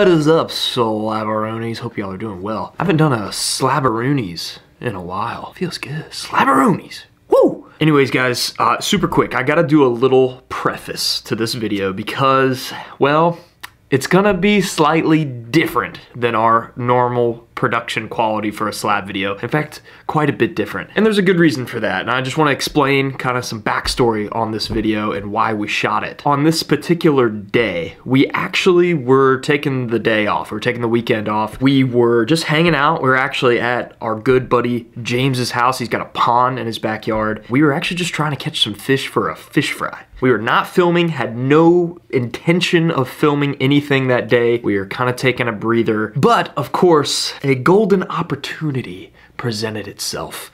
What is up, Slabaroonies? Hope y'all are doing well. I haven't done a Slabaroonies in a while. Feels good. Slabaroonies. Woo! Anyways, guys, super quick. I gotta do a little preface to this video because, well, it's gonna be slightly different than our normal production quality for a slab video. In fact, quite a bit different. And there's a good reason for that. And I just wanna explain kind of some backstory on this video and why we shot it. On this particular day, we actually were taking the day off. We were taking the weekend off. We were just hanging out. We were actually at our good buddy James's house. He's got a pond in his backyard. We were actually just trying to catch some fish for a fish fry. We were not filming, had no intention of filming anything that day. We were kind of taking a breather. But of course, a golden opportunity presented itself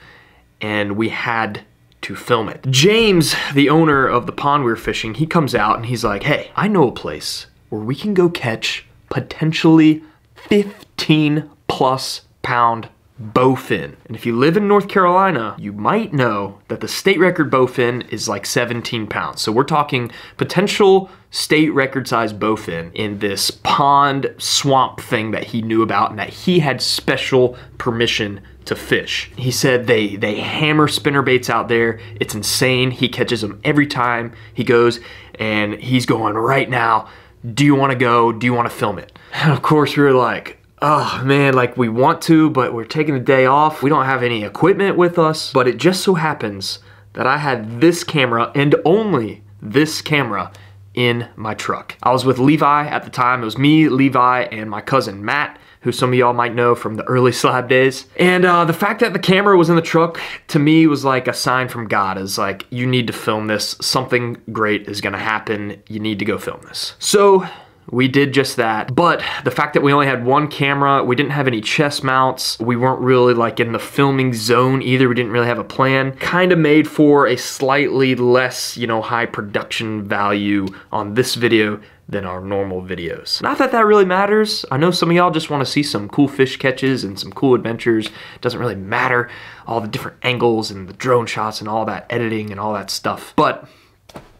and we had to film it. James, the owner of the pond we were fishing, he comes out and he's like, hey, I know a place where we can go catch potentially 15+ pound bowfin. And if you live in North Carolina, you might know that the state record bowfin is like 17 pounds. So we're talking potential state record size bowfin in this pond swamp thing that he knew about and that he had special permission to fish. He said they hammer spinnerbaits out there. It's insane. He catches them every time he goes, and he's going right now, do you want to go? Do you want to film it? And of course we were like, oh man, like we want to, but we're taking the day off. We don't have any equipment with us, but it just so happens that I had this camera and only this camera in my truck. I was with Levi at the time. It was me, Levi, and my cousin Matt, who some of y'all might know from the early Slab days. And the fact that the camera was in the truck to me was like a sign from God. It's like, you need to film this. Something great is gonna happen. You need to go film this. So we did just that, but the fact that we only had one camera, we didn't have any chest mounts, we weren't really like in the filming zone either, we didn't really have a plan, kind of made for a slightly less, you know, high production value on this video than our normal videos. Not that that really matters. I know some of y'all just want to see some cool fish catches and some cool adventures. It doesn't really matter all the different angles and the drone shots and all that editing and all that stuff, but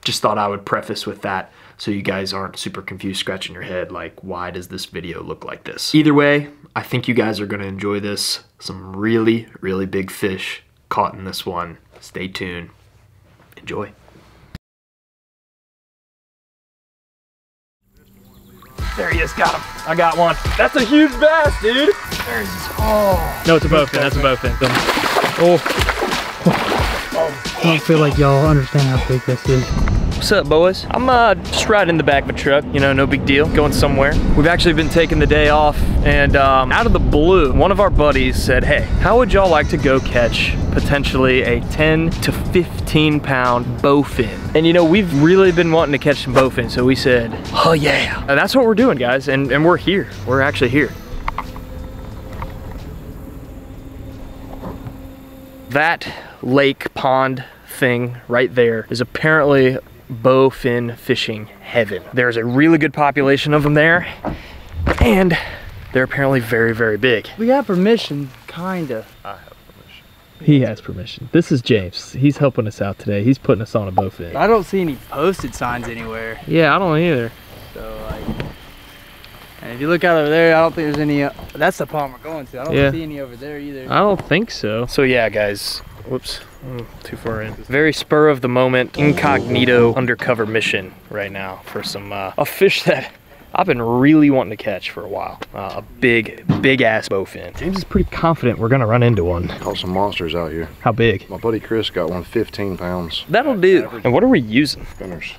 just thought I would preface with that so you guys aren't super confused, scratching your head like, why does this video look like this? Either way, I think you guys are gonna enjoy this. Some really, really big fish caught in this one. Stay tuned. Enjoy. There he is, got him. I got one. That's a huge bass, dude. There he is. Oh. No, it's a bowfin, that's a bowfin. Oh. I don't feel like y'all understand how big this is. What's up, boys? I'm just riding in the back of a truck, you know, no big deal, going somewhere. We've actually been taking the day off, and out of the blue, one of our buddies said, hey, how would y'all like to go catch potentially a 10 to 15 pound bowfin? And you know, we've really been wanting to catch some bowfin, so we said, oh yeah. And that's what we're doing, guys, and we're here. We're actually here. That lake pond thing right there is apparently bowfin fishing heaven. There's a really good population of them there, and they're apparently very, very big. We got permission, kinda. I have permission. He has permission. This is James. He's helping us out today. He's putting us on a bowfin. I don't see any posted signs anywhere. Yeah, I don't either. So like, and if you look out over there, I don't think there's any, that's the pond we're going to. I don't see any over there either. I don't think so. So yeah, guys, whoops, too far in. Very spur of the moment, incognito undercover mission right now for some, a fish that I've been really wanting to catch for a while. A big ass bowfin. James is pretty confident we're gonna run into one. Caught some monsters out here. How big? My buddy Chris got one 15 pounds. That'll do. And what are we using? Spinners.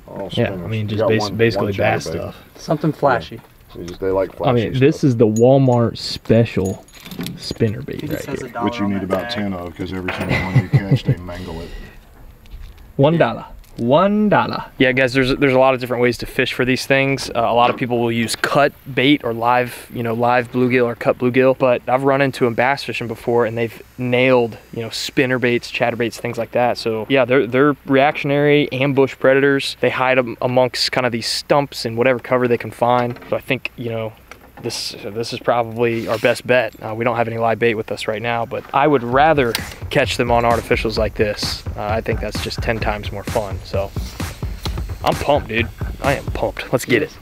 All Yeah, spinners. I mean, You just got basically one bass chatterbait. stuff. Something flashy. They like flashy I mean, this is the Walmart special spinnerbait right here. which you need about 10 of, because every single one you catch, they mangle it. $1. $1. Yeah, guys, there's a lot of different ways to fish for these things. A lot of people will use cut bait or live, you know, live bluegill or cut bluegill. But I've run into them bass fishing before, and they've nailed, you know, spinner baits, chatterbaits, things like that. So yeah, they're reactionary ambush predators. They hide them amongst kind of these stumps and whatever cover they can find. So I think, you know, this is probably our best bet. We don't have any live bait with us right now, but I would rather catch them on artificials like this. I think that's just 10 times more fun. So I'm pumped, dude. I am pumped. Let's get it.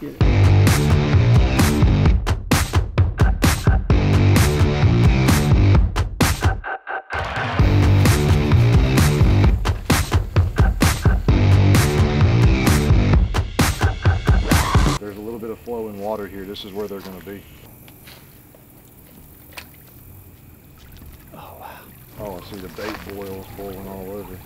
there's a little bit of flow in water here. This is where they're going to be. Oh, wow. Oh, I see the bait boils boiling all over.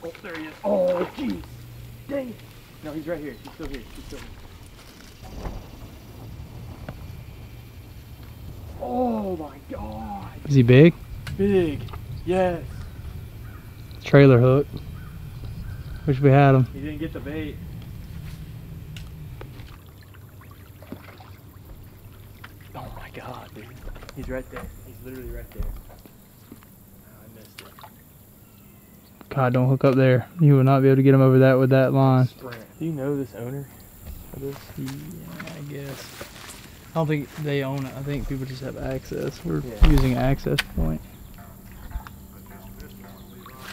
Oh, there he is. Oh, jeez. Dang. No, he's right here. He's still here. He's still here. Oh my God. Is he big? Big. Yes. Trailer hook. Wish we had him. He didn't get the bait. Oh my God, dude. He's right there. He's literally right there. Oh, I missed it. God, don't hook up there. You will not be able to get him over that with that line. Do you know this owner of this? Yeah, I guess. I don't think they own it. I think people just have access. We're Yeah. using an access point.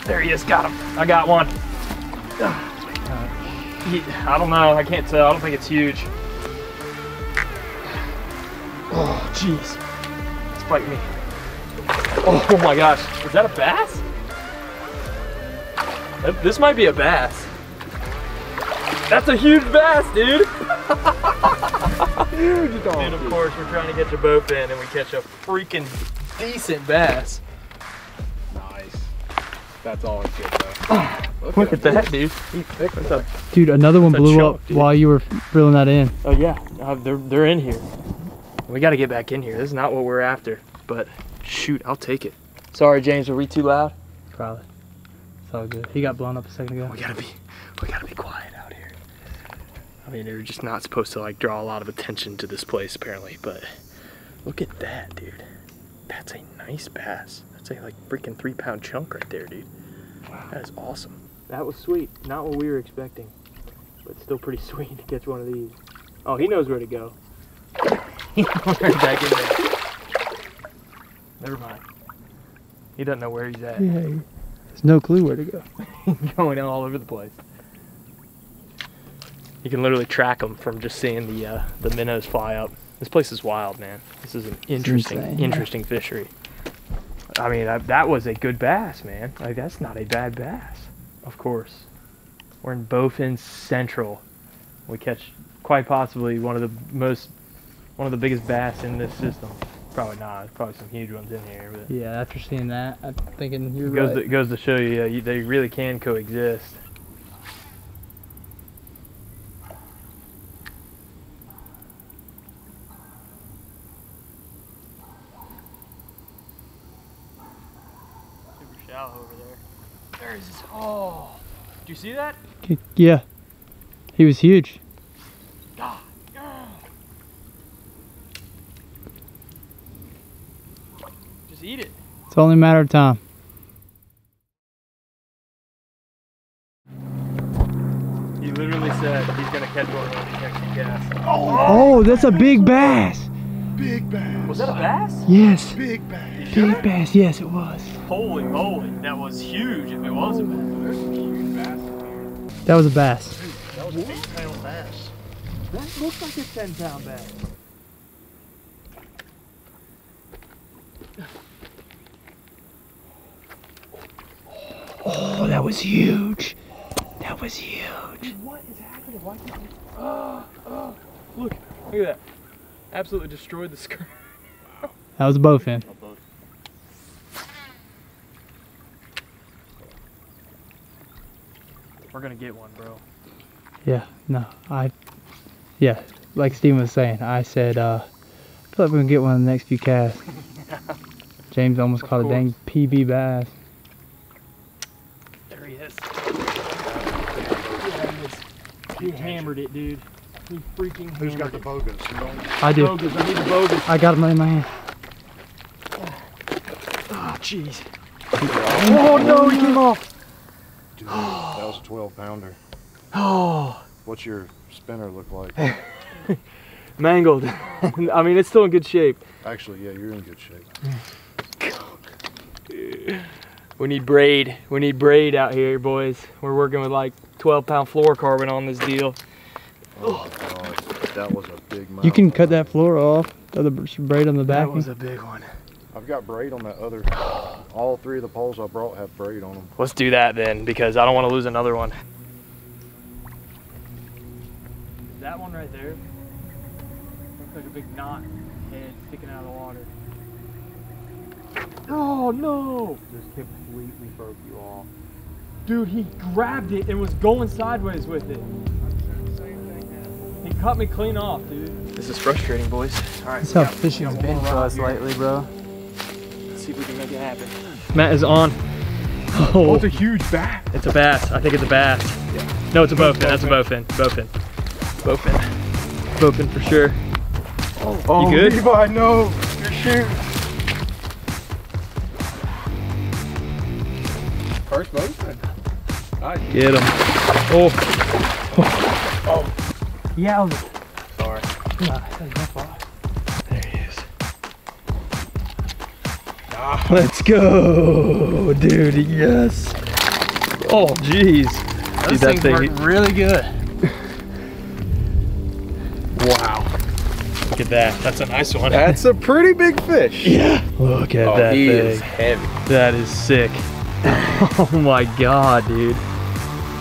There he is. Got him. I got one. I don't know. I can't tell. I don't think it's huge. Oh, jeez. It's biting me. Oh my gosh. Is that a bass? This might be a bass. That's a huge bass, dude. Huge dog. And of course, we're trying to get to BOWFIN and we catch a freaking decent bass. Nice. That's always good though. Look at that, dude. What's up? Dude, another one That's a blew chunk, up dude. while you were reeling that in. Oh yeah, they're in here. We got to get back in here. This is not what we're after, but shoot, I'll take it. Sorry, James, were we too loud? Probably. It's all good. He got blown up a second ago. We gotta be quiet out here. I mean, they're just not supposed to like draw a lot of attention to this place apparently, but look at that, dude. That's a nice bass. That's a like freaking 3-pound chunk right there, dude. Wow. That is awesome. That was sweet. Not what we were expecting, but still pretty sweet to catch one of these. Oh, he knows where to go. He's right back in there. Never mind. He doesn't know where he's at. Yeah, there's no clue where to go. Going all over the place. You can literally track them from just seeing the minnows fly up. This place is wild, man. This is an interesting fishery. I mean, that was a good bass, man. Like, that's not a bad bass. Of course. We're in BOWFIN Central. We catch quite possibly one of the biggest bass in this system. Probably not. There's probably some huge ones in here. But Yeah, after seeing that, I'm thinking you're it right. goes to show you, they really can coexist. Super shallow over there. There he is. Oh, did you see that? Yeah, he was huge. Just eat it. It's only a matter of time. He literally said he's gonna catch one when he next casts. Oh, that's a big bass. Big bass. Was that a bass? Yes, Big bass. big bass. Yes, it was. Holy moly, that was huge if it was a bass. There's some huge bass in here. That was a bass. That was an 8-pound bass. That looks like a 10-pound bass. Oh, that was huge. That was huge. What is happening? Why look at that. Absolutely destroyed the skirt. That was a BOWFIN. We're gonna get one, bro. Yeah, no, yeah, like Steven was saying, I said, I feel like we're gonna get one in the next few casts. James almost caught a dang PB bass. There he is. He hammered it, dude. He freaking hammered Who's got the it. bogus? You don't? I do. Bogus, I need the bogus. I got him in my hand. Oh, jeez. Oh, no, he came off. Dude, that was a 12-pounder. Oh. What's your spinner look like? Mangled. I mean, it's still in good shape. Actually, yeah, you're in good shape. We need braid. We need braid out here, boys. We're working with like 12-pound fluorocarbon on this deal. Oh my God. That was a big mouth. You can cut that floor off. The other braid on the back. That was a big one. I've got braid on that other. All 3 of the poles I brought have braid on them. Let's do that then, because I don't want to lose another one. That one right there looks like a big knot head sticking out of the water. Oh no! Just completely broke you off. Dude, he grabbed it and was going sideways with it. He cut me clean off, dude. This is frustrating, boys. All right. That's how fishing's been for us lately, bro. Let's see if we can make it happen. Matt is on. Oh, it's a huge bass. It's a bass. I think it's a bass. Yeah. No, it's a bowfin. That's a bowfin. Bowfin. Bowfin. Bowfin for sure. Oh, you good? Levi, no. You're shooting. First bowfin. Nice. Get him. Oh. Yeah. Sorry. There he is. Let's go, dude. Yes. Oh, jeez. Those things work really good. Wow. Look at that. That's a nice one. That's a pretty big fish. Yeah. Look at that he thing. is heavy. That is sick. Oh my god, dude.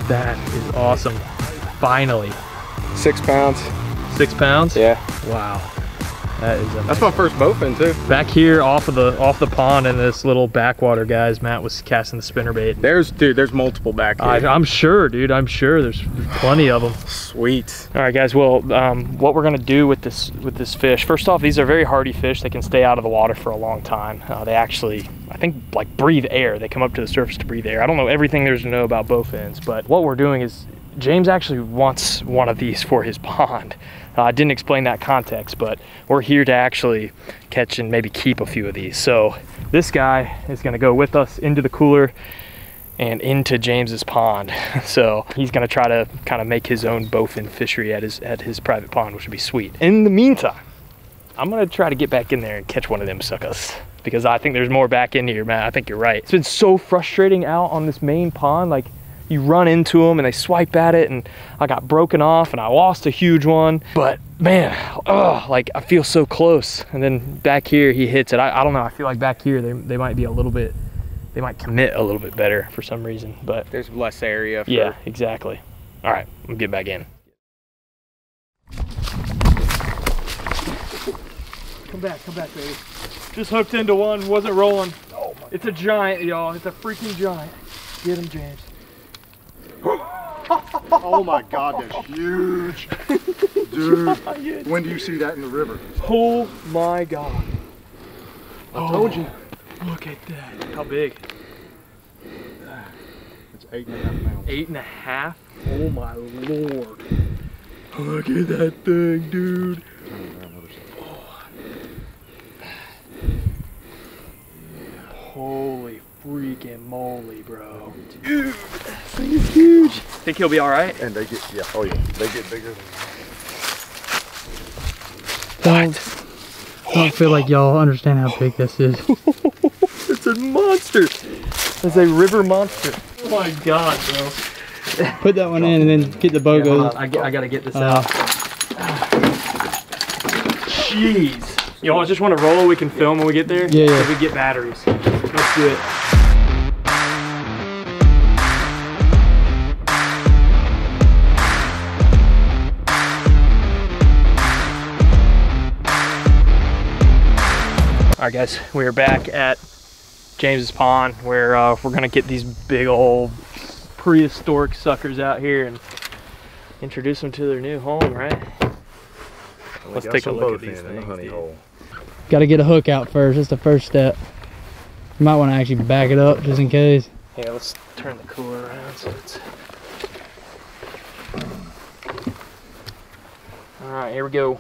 That is awesome. Finally. 6 pounds. 6 pounds? Yeah. Wow. That is amazing. That's my first bowfin too. Back here off the pond in this little backwater, guys, Matt was casting the spinnerbait. There's multiple back here. I'm sure, dude. I'm sure there's plenty of them. Sweet. All right, guys. Well, what we're gonna do with this fish? First off, these are very hardy fish. They can stay out of the water for a long time. They actually, I think, like breathe air. They come up to the surface to breathe air. I don't know everything there's to know about bowfins, but what we're doing is James actually wants one of these for his pond. I didn't explain that context, but we're here to actually catch and maybe keep a few of these. So this guy is gonna go with us into the cooler and into James's pond. So he's gonna try to kind of make his own bowfin fishery at his private pond, which would be sweet. In the meantime, I'm gonna try to get back in there and catch one of them suckers, because I think there's more back in here, man. I think you're right. It's been so frustrating out on this main pond. Like, you run into them and they swipe at it, and I got broken off and I lost a huge one. But man, like I feel so close. And then back here he hits it. I don't know, I feel like back here they might be a little bit, they might commit a little bit better for some reason, but There's less area. yeah, exactly. All right, I'm gonna get back in. Come back, baby. Just hooked into one, wasn't rolling. Oh my, it's a giant, y'all. It's a freaking giant. Get him, James. Oh my God, that's huge. Dude, when do you see that in the river? Oh my God. I told you. Look at that. How big? It's 8.5 pounds. 8.5? Oh my Lord. Look at that thing, dude. Holy freaking moly, bro. Dude, that thing is huge. Think he'll be all right? And they get, yeah, oh yeah, they get bigger than What? I don't feel like y'all understand how big this is. It's a monster. It's a river monster. Oh my God, bro. Put that one in and then get the BOGO. I gotta get this out. Jeez. Y'all just want to roll? We can film when we get there? Yeah, yeah. So we get batteries. Let's do it. All right, guys, we are back at James's pond where we're gonna get these big old prehistoric suckers out here and introduce them to their new home, right? Let's take a look at these things. honey hole. Got to get a hook out first. That's the first step. You might want to actually back it up just in case. Yeah, let's turn the cooler around so it's... All right, here we go.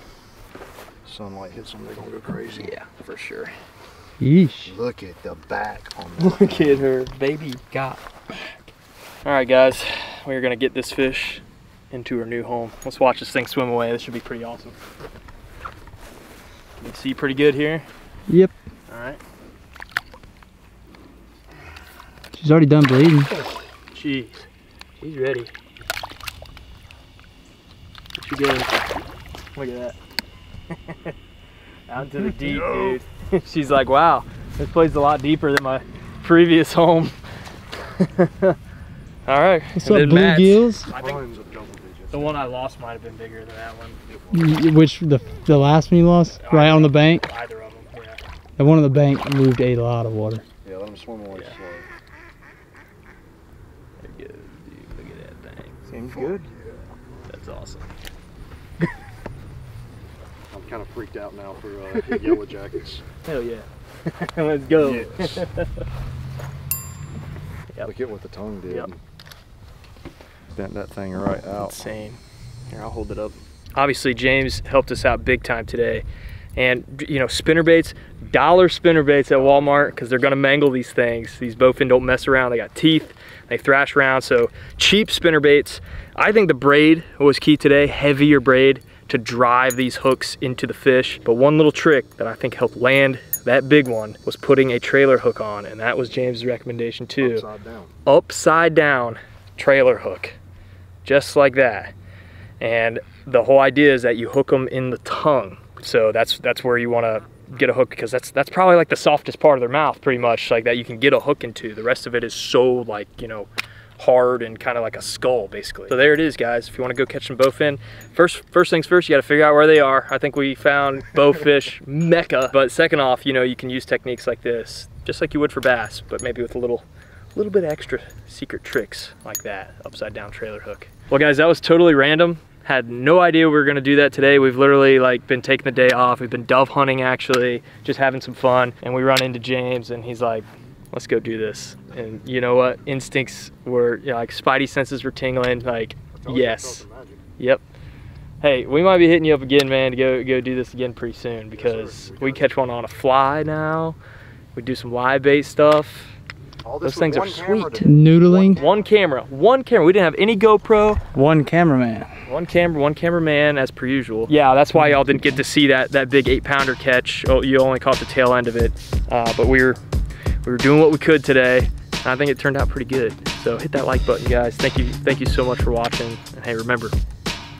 Sunlight hits them, they're gonna go crazy. Yeah, for sure. Yeesh. Look at the back on that. Look at her, baby got back. All right, guys, we're gonna get this fish into her new home. Let's watch this thing swim away. This should be pretty awesome. You can see pretty good here. Yep. All right. She's already done bleeding. Jeez, she's ready. What you getting? Look at that. Out into the deep, dude. She's like, wow, this place is a lot deeper than my previous home. All right. What's up, bluegills? I think the one I lost might have been bigger than that one. Which, the last one you lost? Right on the bank? Either of them, yeah. The one on the bank moved a lot of water. Yeah, let them swim away slow. There it goes, dude. Look at that thing. Seems good. That's awesome. I'm kind of freaked out now for yellow jackets. Hell yeah. Let's go. Yes. Yep. Look at what the tongue did. Yep. Bent that thing right out. Insane. Here, I'll hold it up. Obviously, James helped us out big time today. And, you know, spinnerbaits, dollar spinnerbaits at Walmart, because they're going to mangle these things. These bowfin don't mess around. They got teeth. They thrash around. So, cheap spinnerbaits. I think the braid was key today. Heavier braid to drive these hooks into the fish. But one little trick that I think helped land that big one was putting a trailer hook on. And that was James' recommendation too. Upside down. Upside down trailer hook. Just like that. And the whole idea is that you hook them in the tongue. So that's where you want to get a hook, because that's probably like the softest part of their mouth, pretty much, like that you can get a hook into. The rest of it is so, like, you know, hard and kind of like a skull, basically. So there it is, guys. If you want to go catch some bowfin, first things first, you got to figure out where they are. I think we found bowfish mecca. But second off, you know, you can use techniques like this, just like you would for bass, but maybe with a little bit extra secret tricks like that upside down trailer hook. Well, guys, that was totally random. Had no idea we were gonna do that today. We've literally like been taking the day off. We've been dove hunting, actually, just having some fun. And we run into James and he's like, let's go do this. And you know what? Instincts were, you know, like spidey senses were tingling, like, yes. Yep. Hey, we might be hitting you up again, man, to go do this again pretty soon, because we catch one on a fly now. We do some live bait stuff. Those things are sweet. Noodling. One camera. We didn't have any GoPro. One cameraman. One cameraman, as per usual. Yeah, that's why y'all didn't get to see that big 8-pounder catch. Oh, you only caught the tail end of it. But we were doing what we could today, and I think it turned out pretty good. So hit that like button, guys. Thank you so much for watching. And hey, remember,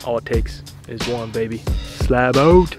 all it takes is one, baby. Slab out.